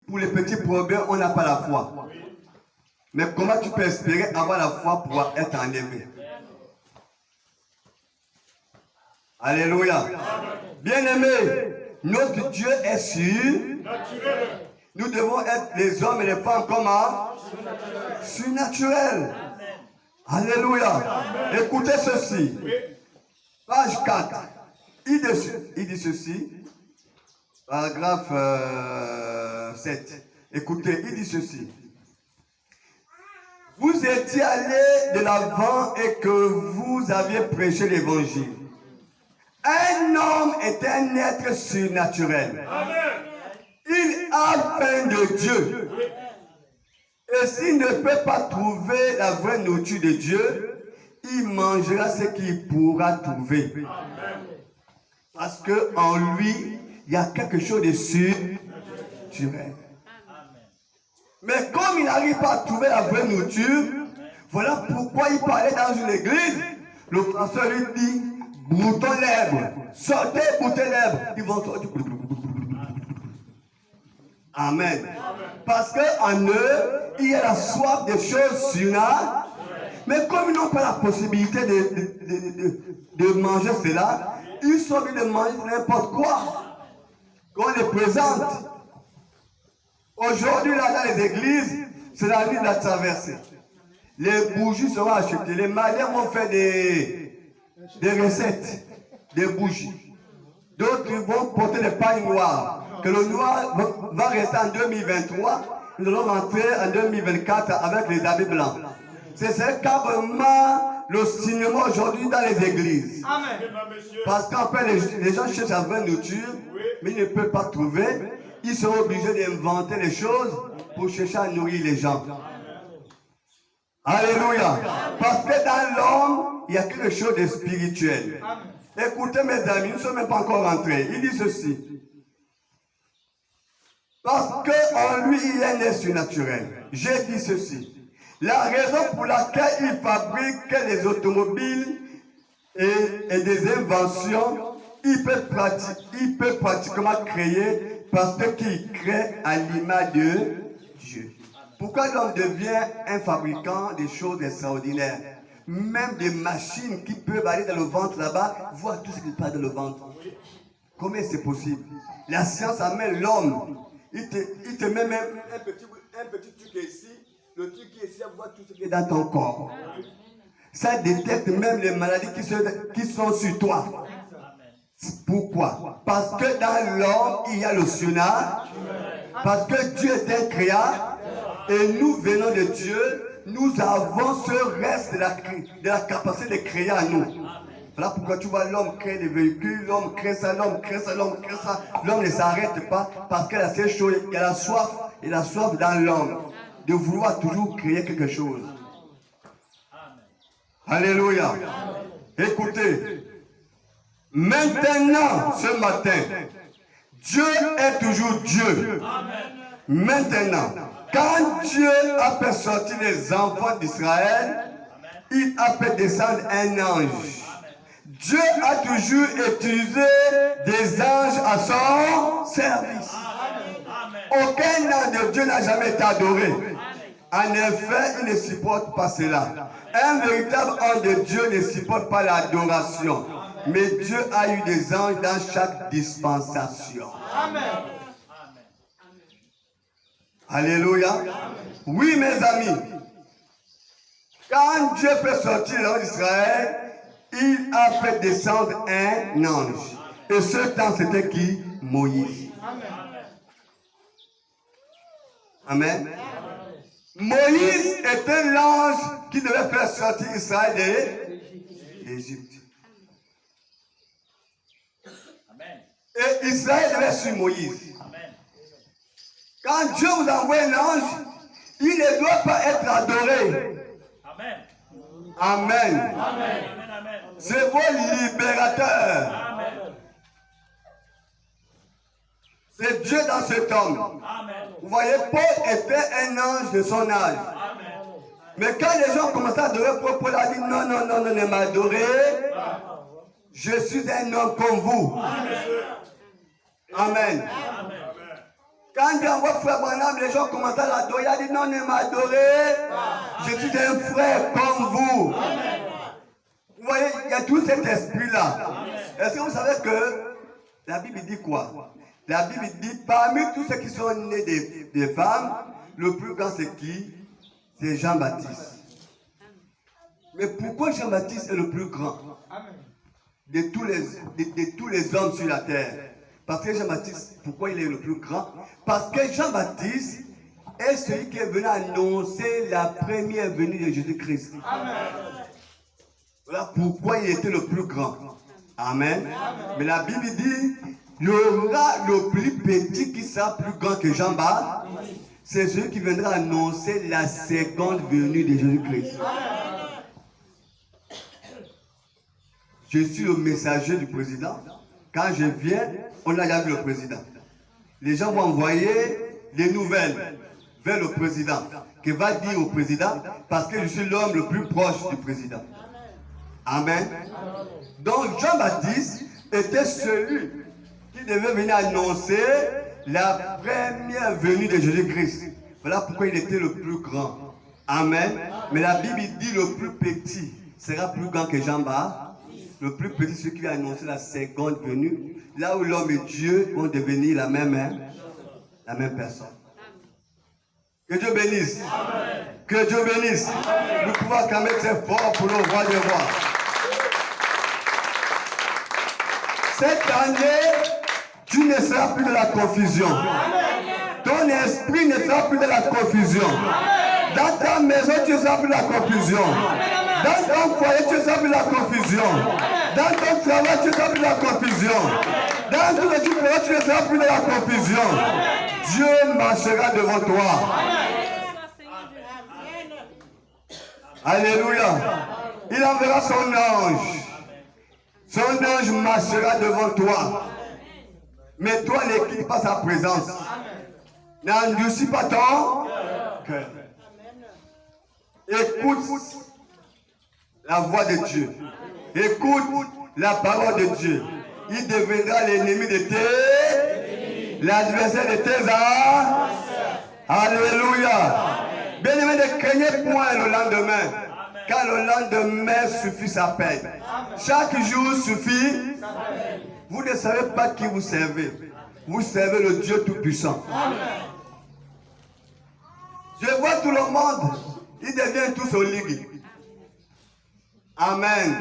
pour les petits problèmes, on n'a pas la foi. Mais comment tu peux espérer avoir la foi pour être enlevé? Alléluia. Bien-aimés, notre Dieu est surnaturel. Nous devons être les hommes et les femmes comment? Surnaturels. Alléluia. Écoutez ceci. Page 4. Il dit ceci. Paragraphe 7. Écoutez, il dit ceci. Vous étiez allés de l'avant et que vous aviez prêché l'évangile. Un homme est un être surnaturel. Il a faim de Dieu. Et s'il ne peut pas trouver la vraie nourriture de Dieu, il mangera ce qu'il pourra trouver. Parce qu'en lui, il y a quelque chose de surnaturel. Mais comme il n'arrive pas à trouver la vraie nourriture, voilà pourquoi il parlait dans une église. Le pasteur lui dit, broutons l'herbe, sortez, broutez l'herbe. Ils vont sortir. Amen. Parce qu'en eux, il y a la soif des choses surnaturelles. Mais comme ils n'ont pas la possibilité de manger cela, ils sont obligés de manger n'importe quoi qu'on les présente. Aujourd'hui, là, dans les églises, c'est la nuit de la traversée. Les bougies seront achetées. Les malins vont faire des recettes, des bougies. D'autres vont porter des pailles noires. Que le noir va rester en 2023. Nous allons rentrer en 2024 avec les habits blancs. C'est carrément le cinéma aujourd'hui dans les églises. Amen. Parce qu'après, les gens cherchent la vraie nourriture, mais ils ne peuvent pas trouver. Ils sont obligés d'inventer les choses pour chercher à nourrir les gens. Alléluia. Parce que dans l'homme, il y a quelque chose de spirituel. Écoutez mes amis, nous ne sommes même pas encore rentrés. Il dit ceci. Parce qu'en lui, il est né surnaturel. J'ai dit ceci. La raison pour laquelle il fabrique les automobiles et des inventions, il peut pratiquement créer parce qu'il crée à l'image de Dieu. Pourquoi l'homme devient un fabricant des choses extraordinaires? Même des machines qui peuvent aller dans le ventre là-bas, voir tout ce qui passe dans le ventre. Comment c'est possible? La science amène l'homme. Il te met même un petit truc ici. Le truc qui est ici, voir tout ce qui est dans ton corps. Ça détecte même les maladies qui sont sur toi. Pourquoi? Parce que dans l'homme, il y a le surnaturel. Parce que Dieu est un créateur et nous venons de Dieu. Nous avons ce reste de la capacité de créer à nous. Voilà pourquoi tu vois l'homme crée des véhicules, l'homme crée ça, l'homme crée ça, l'homme crée ça. L'homme ne s'arrête pas parce qu'il y a ces choses, il y a la soif, et la soif dans l'homme de vouloir toujours créer quelque chose. Alléluia. Écoutez, maintenant, ce matin, Dieu est toujours Dieu. Maintenant, quand Dieu a fait sortir les enfants d'Israël, il a fait descendre un ange. Dieu a toujours utilisé des anges à son service. Aucun ange de Dieu n'a jamais été adoré. En effet, il ne supporte pas cela. Un véritable ange de Dieu ne supporte pas l'adoration. Mais Dieu a eu des anges dans chaque dispensation. Amen. Alléluia. Oui, mes amis. Quand Dieu fait sortir les gens d'Israël, il a fait descendre un ange. Et ce temps, c'était qui? Moïse. Amen. Moïse était l'ange qui devait faire sortir Israël d'Égypte. Et Israël devait suivre Moïse. Quand Dieu vous envoie un ange, il ne doit pas être adoré. Amen. Amen. C'est vos libérateurs. C'est Dieu dans cet homme. Vous voyez, Paul était un ange de son âge. Mais quand les gens commençaient à adorer Paul, Paul a dit non, non, non, non, ne m'adorez. Je suis un homme comme vous. Amen. Quand Dieu envoie frère Branham, les gens commencent à l'adorer. Il a dit non, ne m'adorez. Je suis un frère comme vous. Vous voyez, il y a tout cet esprit-là. Est-ce que vous savez que la Bible dit quoi? La Bible dit, parmi tous ceux qui sont nés des femmes, le plus grand c'est qui? C'est Jean-Baptiste. Mais pourquoi Jean-Baptiste est le plus grand de tous les hommes sur la terre? Parce que Jean-Baptiste, pourquoi il est le plus grand? Parce que Jean-Baptiste est celui qui est venu annoncer la première venue de Jésus-Christ. Voilà pourquoi il était le plus grand. Amen. Mais la Bible dit, il y aura le plus petit qui sera plus grand que Jean-Baptiste. C'est celui qui viendra annoncer la seconde venue de Jésus-Christ. Je suis le messager du président. Quand je viens, on a déjà vu le président. Les gens vont envoyer des nouvelles vers le président, qui va dire au président, parce que je suis l'homme le plus proche du président. Amen. Donc Jean-Baptiste était celui qui devait venir annoncer la première venue de Jésus-Christ. Voilà pourquoi il était le plus grand. Amen. Mais la Bible dit le plus petit sera plus grand que Jean-Baptiste. Le plus petit, celui qui va annoncer la seconde venue, là où l'homme et Dieu vont devenir la même personne. Que Dieu bénisse. Amen. Que Dieu bénisse. Amen. Nous pouvons quand même être forts pour le roi des rois. Cette année, tu ne seras plus de la confusion. Amen. Ton esprit ne sera plus de la confusion. Amen. Dans ta maison, tu ne seras plus de la confusion. Amen. Dans ton foyer, tu ne seras plus de la confusion. Dans ton travail, tu ne seras plus de la confusion. Dans tout ce que tu feras, tu ne seras plus de la confusion. Dieu marchera devant toi. Alléluia. Il enverra son ange. Son ange marchera devant toi. Mais toi, ne quitte pas sa présence. N'endurcis pas ton cœur. Écoute la voix de Dieu. Écoute la parole de Dieu. Il deviendra l'ennemi de tes, l'adversaire de tes âmes. Alléluia. Bien-aimé, ne craignez point le lendemain, car le lendemain suffit sa peine. Chaque jour suffit. Vous ne savez pas qui vous servez. Vous servez le Dieu Tout-Puissant. Je vois tout le monde. Ils deviennent tous oligarques. Amen.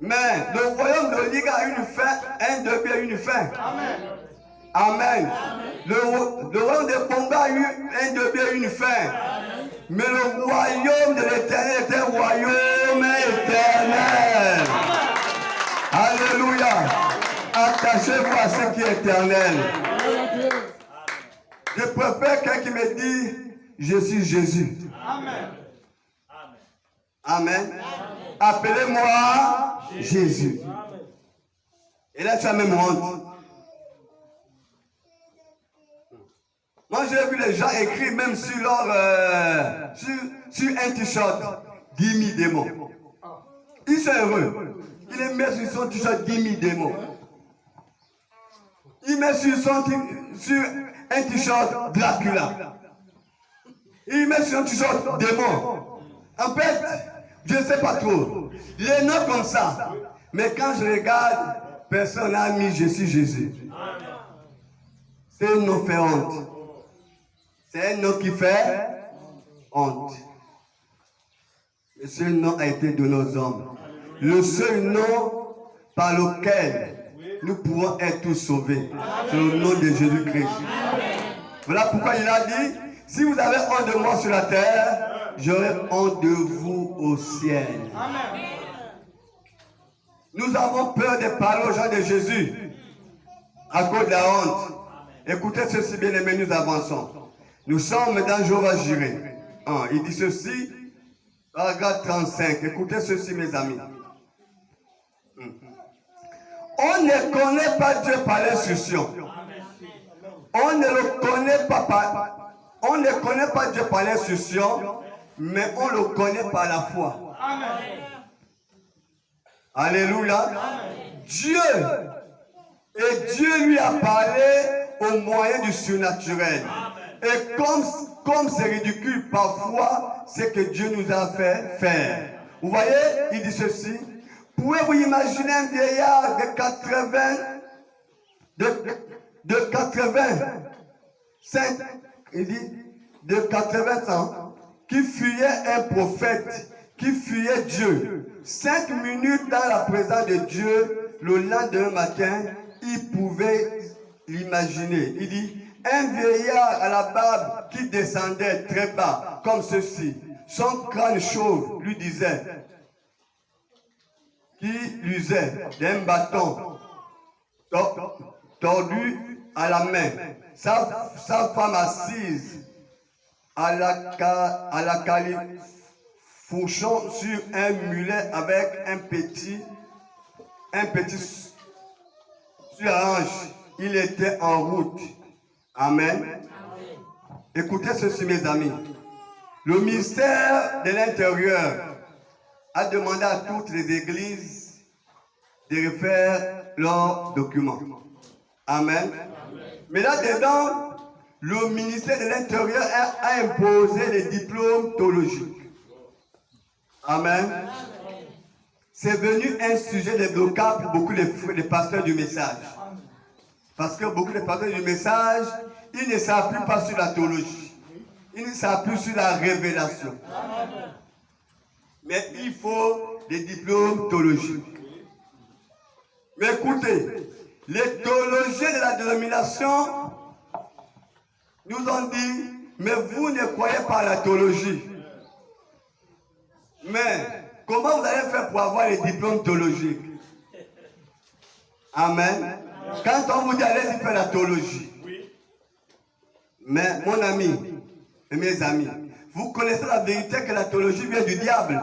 Mais le royaume de l'Oligue a une fin, un début a une fin. Amen. Le royaume de Bonga a eu un début a une fin. Mais le royaume de l'Éternel est un royaume éternel. Alléluia. Attachez-vous à ce qui est éternel. Je préfère quelqu'un qui me dit, je suis Jésus. Amen. Amen. Appelez-moi Jésus. Et là, tu as même honte. Moi, j'ai vu les gens écrire même sur leur sur un t-shirt 10 000 démons. Ils sont heureux. Ils les mettent sur son t-shirt 10 000 démons. Ils mettent sur un t-shirt Dracula. Ils mettent sur un t-shirt démon. En fait, je ne sais pas trop. Les noms comme ça. Mais quand je regarde, personne n'a mis je suis Jésus. C'est un nom fait honte. C'est un nom qui fait honte. Et ce nom a été donné aux hommes. Le seul nom par lequel nous pouvons être tous sauvés. C'est le nom de Jésus-Christ. Voilà pourquoi il a dit, si vous avez honte de moi sur la terre, j'aurai honte de vous au ciel. Amen. Nous avons peur de parler aux gens de Jésus à cause de la honte. Écoutez ceci, bien aimés, nous avançons. Nous sommes dans Jéhovah Jireh. Il dit ceci, paragraphe 35. Écoutez ceci, mes amis. On ne connaît pas Dieu par l'instruction. On ne le connaît pas on ne connaît pas Dieu par l'instruction, mais on le connaît par la foi. Amen. Alléluia. Amen. Dieu lui a parlé au moyen du surnaturel. Et comme c'est ridicule parfois, c'est que Dieu nous a fait faire. Vous voyez, il dit ceci. Pouvez-vous imaginer un vieillard de 85, il dit, de 80 ans, qui fuyait un prophète, qui fuyait Dieu. 5 minutes dans la présence de Dieu, le lendemain matin, il pouvait l'imaginer. Il dit, un vieillard à la barbe qui descendait très bas, comme ceci. Son crâne chauve lui disait, qui l'usait d'un bâton tordu à la main. Sa femme assise à la califourchon sur un mulet avec un petit sur la hanche. Il était en route. Amen. Écoutez ceci, mes amis. Le ministère de l'Intérieur a demandé à toutes les églises de refaire leurs documents. Amen. Mais là-dedans, le ministère de l'Intérieur a imposé les diplômes théologiques. Amen. C'est devenu un sujet de blocage pour beaucoup de pasteurs du message. Parce que beaucoup de pasteurs du message, ils ne s'appuient pas sur la théologie. Ils ne s'appuient sur la révélation. Mais il faut des diplômes théologiques. Mais écoutez, les théologiens de la dénomination nous ont dit, mais vous ne croyez pas à la théologie. Mais comment vous allez faire pour avoir les diplômes théologiques? Amen. Quand on vous dit allez-y faire la théologie. Mais mon ami et mes amis, vous connaissez la vérité que la théologie vient du diable.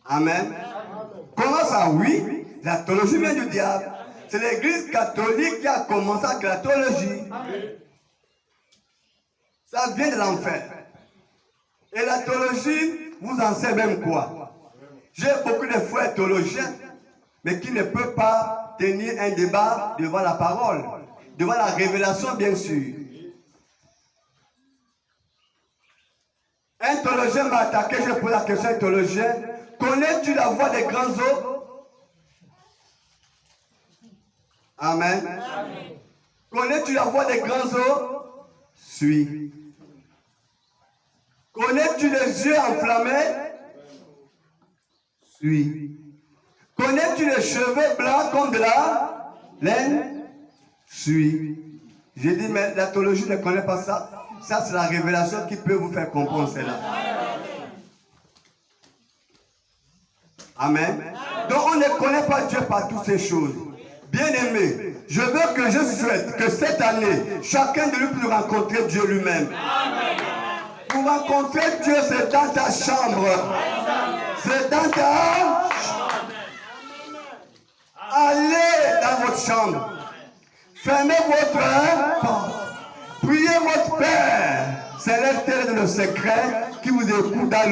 Amen. Comment ça? Oui, la théologie vient du diable. C'est l'église catholique qui a commencé avec la théologie. Ça vient de l'enfer. Et la théologie vous enseigne même quoi? J'ai beaucoup de frères théologiens, mais qui ne peuvent pas tenir un débat devant la parole, devant la révélation, bien sûr. Un théologien m'a attaqué, je pose la question à un théologien. Connais-tu la voix des grands eaux? Amen. Amen. Connais-tu la voix des grands eaux? Suis. Connais-tu les yeux enflammés? Suis. Connais-tu les cheveux blancs comme de la laine? Suis. J'ai dit, mais la théologie ne connaît pas ça. Ça, c'est la révélation qui peut vous faire comprendre cela. Amen. Donc, on ne connaît pas Dieu par toutes ces choses. Bien-aimé, je veux que je souhaite que cette année, chacun de nous puisse rencontrer Dieu lui-même. Pour rencontrer Dieu, c'est dans ta chambre. C'est dans ta chambre. Allez dans votre chambre. Fermez votre porte. Priez votre Père céleste dans le secret qui vous écoute dans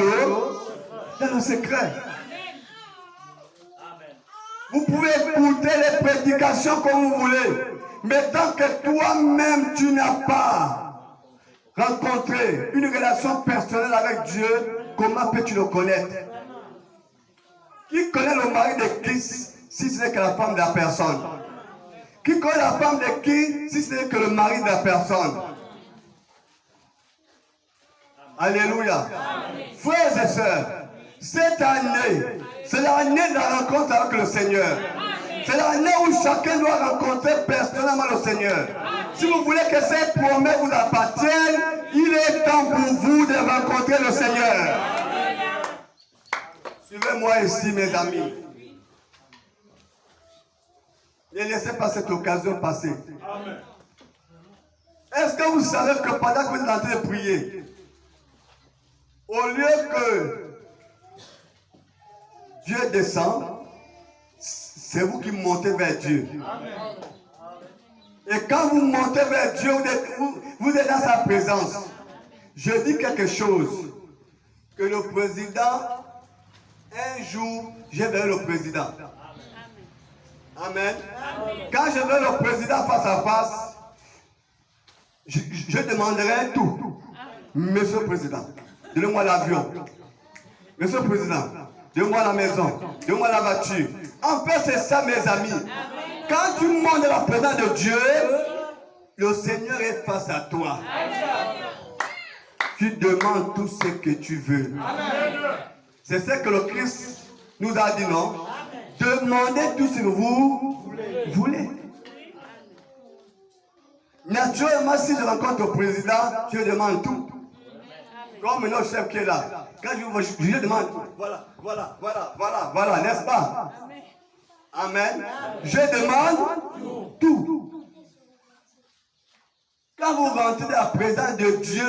le secret. Vous pouvez écouter les prédications comme vous voulez, mais tant que toi-même tu n'as pas rencontré une relation personnelle avec Dieu, comment peux-tu le connaître? Qui connaît le mari de qui si ce n'est que la femme de la personne? Qui connaît la femme de qui si ce n'est que le mari de la personne? Alléluia. Frères et sœurs, cette année, c'est l'année de la rencontre avec le Seigneur. C'est l'année où chacun doit rencontrer personnellement le Seigneur. Si vous voulez que cette promesse vous appartienne, il est temps pour vous de rencontrer le Seigneur. Suivez-moi ici, mes amis. Ne laissez pas cette occasion passer. Est-ce que vous savez que pendant que vous êtes en train de prier, au lieu que Dieu descend, c'est vous qui montez vers Dieu. Et quand vous montez vers Dieu, vous êtes dans sa présence. Je dis quelque chose, que le président, un jour, je verrai le président. Amen. Quand je verrai le président face à face, je demanderai tout. Monsieur le Président, donnez-moi l'avion. Monsieur le Président, donnez-moi la maison. Donnez-moi la voiture. En fait, c'est ça, mes amis. Quand tu montes dans la présence de Dieu, le Seigneur est face à toi. Tu demandes tout ce que tu veux. C'est ce que le Christ nous a dit, non? Demandez tout ce que vous voulez. Naturellement, si je rencontre le président, je demande tout. Comme notre chef qui est là. Quand je demande tout. Voilà, n'est-ce pas? Amen. Je demande tout. Quand vous rentrez dans la présence de Dieu,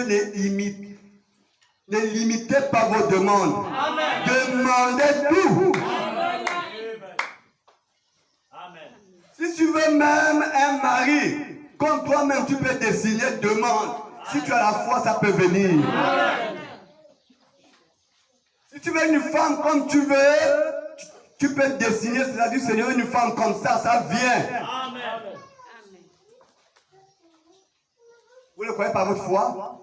ne limitez pas vos demandes. Demandez tout. Si tu veux même un mari, comme toi-même tu peux dessiner, demande. Si tu as la foi, ça peut venir. Si tu veux une femme comme tu veux, tu peux dessiner, c'est-à-dire Seigneur, une femme comme ça vient. Vous ne croyez pas à votre foi?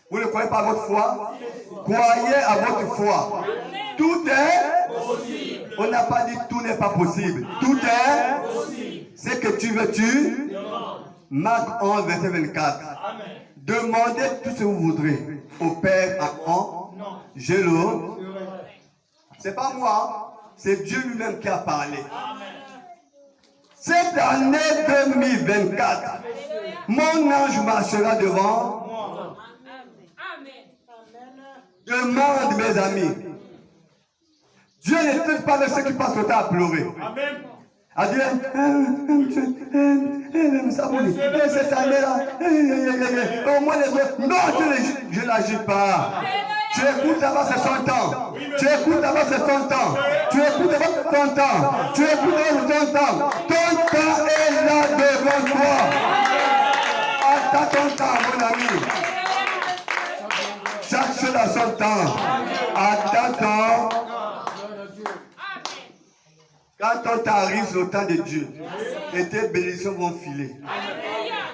Vous ne croyez pas à votre foi? Croyez à votre foi. Tout est possible. On n'a pas dit tout n'est pas possible. Tout est possible. Ce que tu veux, tu. Marc 11, verset 24. Demandez tout ce que vous voudrez au Père en je le. C'est pas moi, c'est Dieu lui-même qui a parlé. Cette année 2024, mon ange marchera devant. Demande, mes amis. Dieu n'est peut-être pas de ceux qui passent le temps à pleurer. Amen. À dire, ça vous dit, cette année-là, au moins les autres. Non, je ne l'agis pas. Tu écoutes d'abord, c'est son temps. Tu écoutes d'abord, c'est son temps. Tu écoutes d'abord, c'est son temps. Tu écoutes d'abord, c'est son temps. Ton temps est là devant toi. Attends ton temps, mon ami. Chaque chose a son temps. Attends ton. Quand ton temps arrive, c'est le temps de Dieu. Et tes bénédictions vont filer.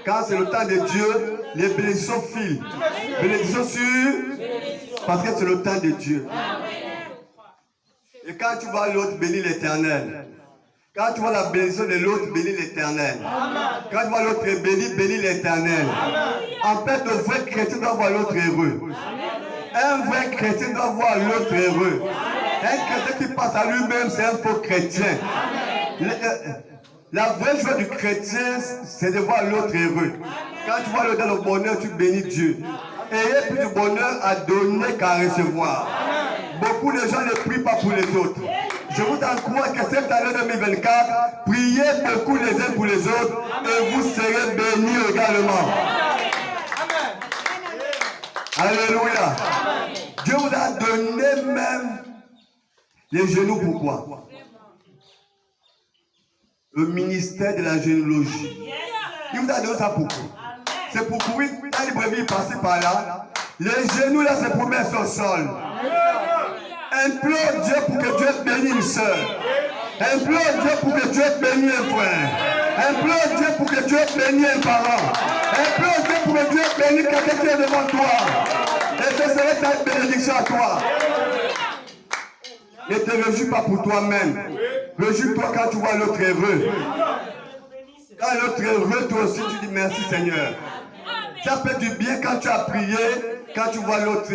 Quand c'est le temps de Dieu, les bénédictions filent. Bénédictions sur. Parce que c'est le temps de Dieu. Et quand tu vois l'autre bénir l'Éternel. Quand tu vois la bénédiction de l'autre, bénis l'Éternel. Quand tu vois l'autre béni, bénis l'Éternel. En fait, le vrai chrétien doit voir l'autre heureux. Un vrai chrétien doit voir l'autre heureux. Un chrétien qui passe à lui-même, c'est un faux chrétien. La vraie joie du chrétien, c'est de voir l'autre heureux. Quand tu vois l'autre dans le bonheur, tu bénis Dieu. Ayez plus de bonheur à donner qu'à recevoir. Beaucoup de gens ne prient pas pour les autres. Je vous encourage que cette année 2024, priez beaucoup les uns pour les autres et vous serez bénis également. Alléluia. Dieu vous a donné même les genoux. Pourquoi? Le ministère de la généalogie. Il vous a donné ça pourquoi? C'est pour courir quand les brebis passent par là. Les genoux là, c'est pour mettre au sol. Implore Dieu pour que Dieu bénisse une soeur. Implore Dieu pour que Dieu bénisse un frère. Implore Dieu pour que Dieu bénisse un parent. Implore Dieu pour que Dieu bénisse quelqu'un qui est devant toi. Et ce serait ta bénédiction à toi. Ne te réjouis pas pour toi-même. Réjouis-toi quand tu vois l'autre heureux. Quand l'autre est heureux, toi aussi tu dis merci Seigneur. Ça fait du bien quand tu as prié, quand tu vois l'autre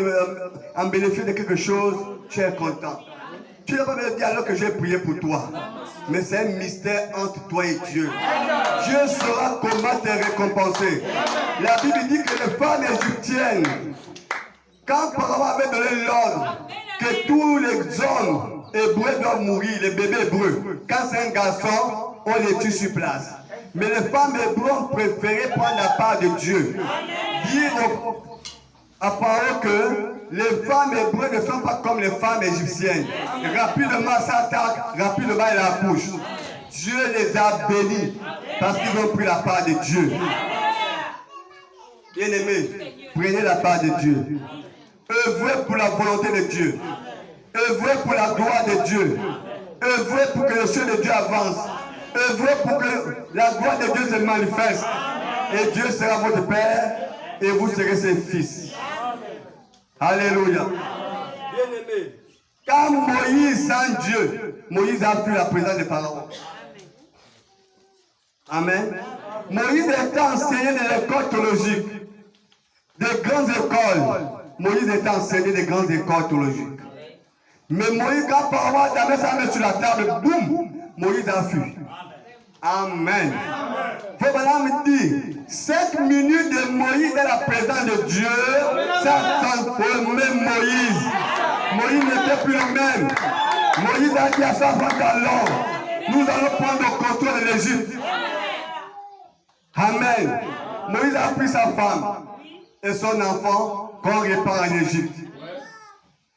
en bénéfice de quelque chose, tu es content. Tu n'as pas me dire alors que j'ai prié pour toi. Mais c'est un mystère entre toi et Dieu. Dieu saura comment te récompenser. La Bible dit que les femmes égyptiennes, quand Pharaon avait donné l'ordre que tous les hommes hébreux doivent mourir, les bébés hébreux, quand c'est un garçon, on les tue sur place. Mais les femmes hébreues ont préféré prendre la part de Dieu. Dire à Pharaon que les femmes hébreues ne sont pas comme les femmes égyptiennes. Rapidement s'attaquent, rapidement elles accouchent. Dieu les a bénis parce qu'ils ont pris la part de Dieu. Bien-aimés, prenez la part de Dieu. Œuvrez pour la volonté de Dieu. Œuvrez pour la gloire de Dieu. Œuvrez pour que le ciel de Dieu avance. Œuvrez pour que la gloire de Dieu se manifeste. Et Dieu sera votre Père et vous serez ses fils. Alléluia. Bien-aimé. Quand Moïse sans Dieu, Moïse a fui la présence de Pharaon. Amen. Moïse était enseigné dans l'école théologique, des grandes écoles. Moïse était enseigné des grandes écoles théologiques. Mais Moïse, quand Pharaon a mis sa main sur la table, boum, Moïse a fui. Amen. Il faut maintenant me dire, 5 minutes de Moïse dans la présence de Dieu, ça transformait Moïse. Moïse n'était plus le même. Moïse a dit à sa femme alors, nous allons prendre le contrôle de l'Égypte. Amen. Moïse a pris sa femme et son enfant qu'on répare en Égypte.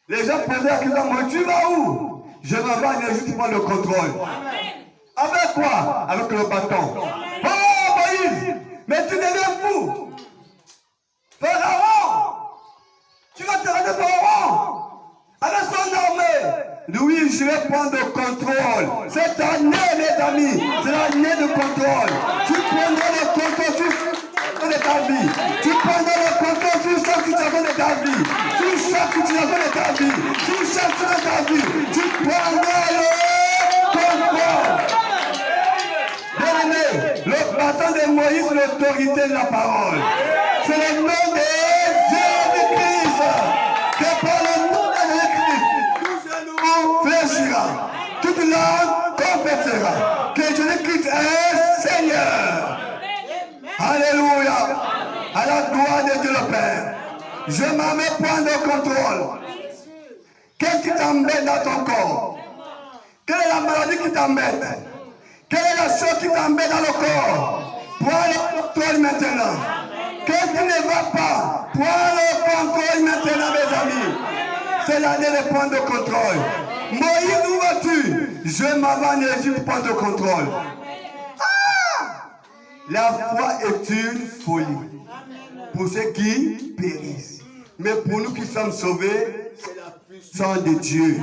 Les gens posaient la question, Moïse, tu vas où? Je m'en vais en Égypte pour le contrôle. Avec quoi? Avec le bâton. Oh Moïse, mais tu deviens fou. Pharaon, tu vas te rendre Pharaon avec son armée. Oui, je vais prendre le contrôle. Cette année, mes amis, c'est l'année de contrôle. Tu prendras le contrôle sur de ta vie. Tu prendras le contrôle sur chaque situation de ta vie. Sur chaque situation de ta vie. Sur chaque situation de ta vie. Tu prendras le contrôle. Bien-aimé, le bâton de Moïse, l'autorité de la parole. C'est le nom de Jésus-Christ. Que par le nom de Jésus-Christ, tout genou fléchira, toute langue confessera que Jésus-Christ est Seigneur. Alléluia. À la gloire de Dieu le Père. Je m'en vais prendre le contrôle. Qu'est-ce qui t'embête dans ton corps? Quelle est la maladie qui t'embête? Quelle est la chose qui t'embête dans le corps? Prends le contrôle maintenant. Qu'est-ce qui ne va pas? Prends le contrôle maintenant, mes amis. C'est l'année de prendre le contrôle. Moïse, où vas-tu? Je m'en vais en Égypte prendre le contrôle. Ah! La foi est une folie pour ceux qui périssent. Mais pour nous qui sommes sauvés, c'est la puissance de Dieu.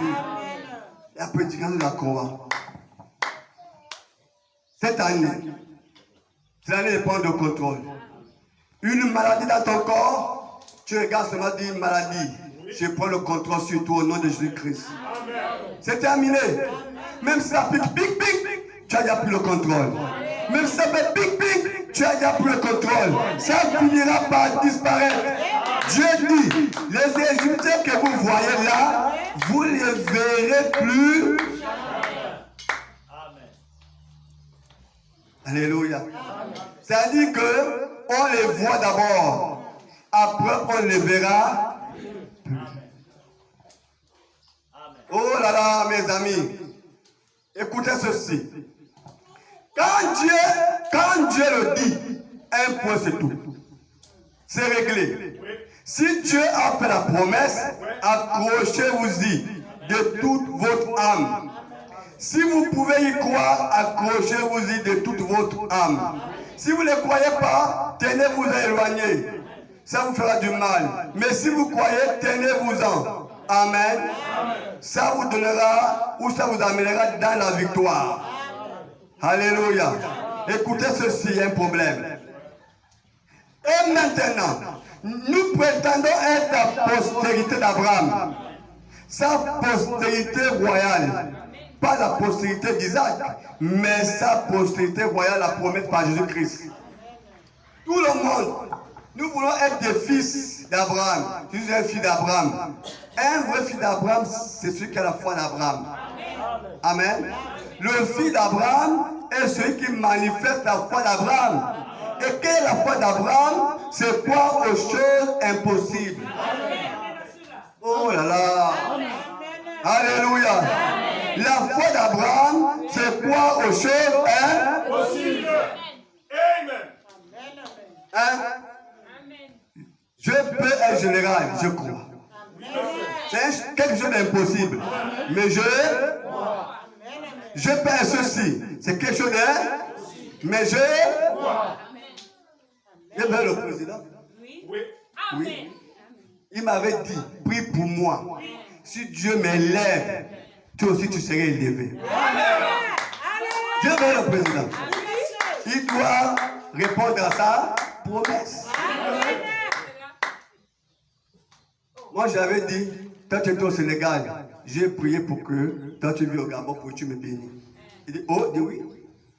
La prédication de la croix. Cette année, c'est l'année de prendre le contrôle. Une maladie dans ton corps, tu regardes seulement une maladie. Je prends le contrôle sur toi au nom de Jésus-Christ. C'est terminé. Même si ça pique, pique, pique, tu as déjà pris le contrôle. Même si ça fait pique, pique, tu as déjà pris le contrôle. Ça finira par disparaître. Dieu dit, les Égyptiens que vous voyez là, vous ne les verrez plus. Alléluia. C'est-à-dire qu'on les voit d'abord. Après, on les verra plus. Oh là là, mes amis. Écoutez ceci. Quand Dieu le dit, un point c'est tout. C'est réglé. Si Dieu a fait la promesse, accrochez-vous-y de toute votre âme. Si vous pouvez y croire, accrochez-vous-y de toute votre âme. Si vous ne croyez pas, tenez-vous éloigné. Ça vous fera du mal. Mais si vous croyez, tenez-vous-en. Amen. Ça vous donnera ou ça vous amènera dans la victoire. Alléluia. Écoutez ceci, il y a un problème. Et maintenant, nous prétendons être la postérité d'Abraham. Sa postérité royale. Pas la postérité d'Isaac, mais sa postérité royale, la promesse par Jésus-Christ. Tout le monde, nous voulons être des fils d'Abraham. Je suis un fils d'Abraham. Un vrai fils d'Abraham, c'est celui qui a la foi d'Abraham. Amen. Le fils d'Abraham est celui qui manifeste la foi d'Abraham. Et quelle est la foi d'Abraham? C'est croire aux choses impossibles. Oh là là. Alléluia. La foi d'Abraham, c'est croire aux choses impossibles. Amen. Je peux être général, je crois. C'est quelque chose d'impossible. Mais je peux être ceci. C'est quelque chose d'impossible. Mais je veux le président. Oui. Il m'avait dit, prie pour moi. Si Dieu m'élève, toi aussi tu serais élevé. Dieu veut le président. Il doit répondre à ça. promesse. Moi, j'avais dit, quand tu étais au Sénégal, j'ai prié pour que, quand tu vis au Gabon, pour que tu me bénis. Il dit, oh, dit oui,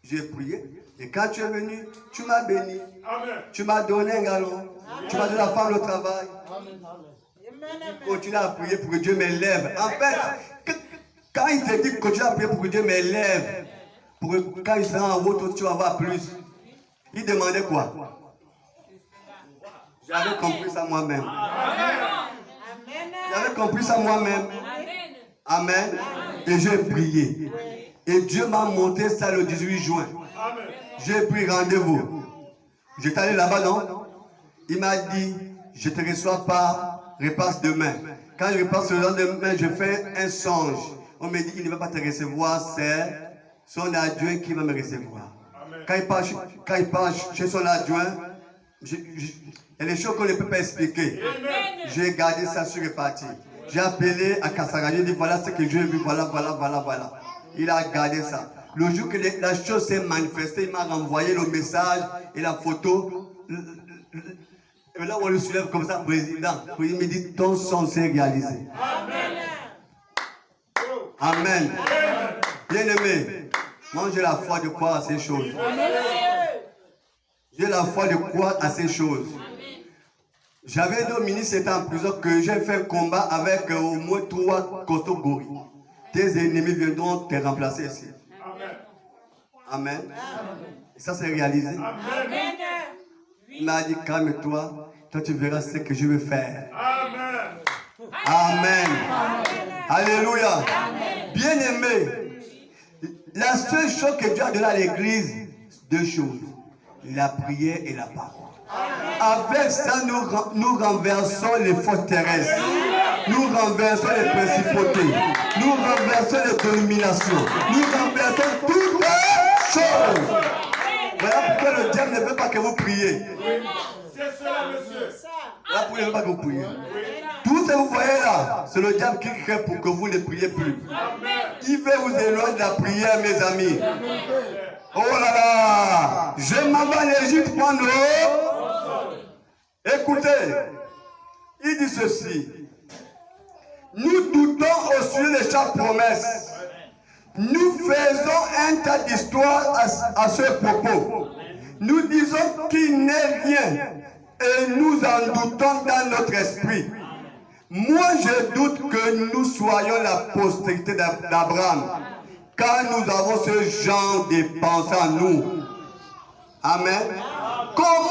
j'ai prié. Et quand tu es venu, tu m'as béni. Amen. Tu m'as donné un galon. Tu m'as donné la femme au travail. Il continue à prier pour que Dieu m'élève. En fait, quand il te dit que continue à prier pour que Dieu m'élève, pour que quand il sera en haut, tu vas avoir plus. Il demandait quoi? J'avais compris ça moi-même. J'avais compris ça moi-même. Amen. Et j'ai prié. Et Dieu m'a montré ça le 18 juin. J'ai pris rendez-vous. J'étais allé là-bas, non? Il m'a dit, je te reçois pas, repasse demain. Quand je repasse le lendemain, je fais un songe. On me dit, il ne va pas te recevoir, c'est son adjoint qui va me recevoir. Quand il part chez son adjoint, il y a des choses qu'on ne peut pas expliquer. J'ai gardé ça sur le parti. J'ai appelé à Kassaga, j'ai dit, voilà ce que j'ai vu, voilà. Il a gardé ça. Le jour que la chose s'est manifestée, il m'a renvoyé le message et la photo. Et là, on le soulève comme ça, président. Il me dit, ton son s'est réalisé. Amen. Bien-aimé, moi j'ai la foi de croire à ces choses. J'ai la foi de croire à ces choses. J'avais dit au ministre, c'était en prison, que j'ai fait un combat avec au moins 3 costauds gorilles. Tes ennemis viendront te remplacer ici. Amen. Et ça s'est réalisé. Amen. Il m'a dit, calme-toi, toi tu verras ce que je vais faire. Amen. Alléluia. Bien-aimé, la seule chose que Dieu a donnée à l'église, 2 choses. La prière et la parole. Avec ça, nous renversons les forteresses. Nous renversons les principautés. Nous renversons les dominations. Nous renversons toutes les choses. Voilà pourquoi le diable ne veut pas que vous priez. C'est cela, monsieur. Voilà pourquoi il ne veut pas que vous priez. Tout ce que vous voyez là, c'est le diable qui crée pour que vous ne priez plus. Il veut vous éloigner de la prière, mes amis. Oh là là, je m'en vais en Égypte prendre l'eau. Écoutez, il dit ceci. Nous doutons au sujet de chaque promesse. Nous faisons un tas d'histoires à ce propos. Nous disons qu'il n'est rien et nous en doutons dans notre esprit. Moi, je doute que nous soyons la postérité d'Abraham, car nous avons ce genre de pensée en nous. Amen. Comment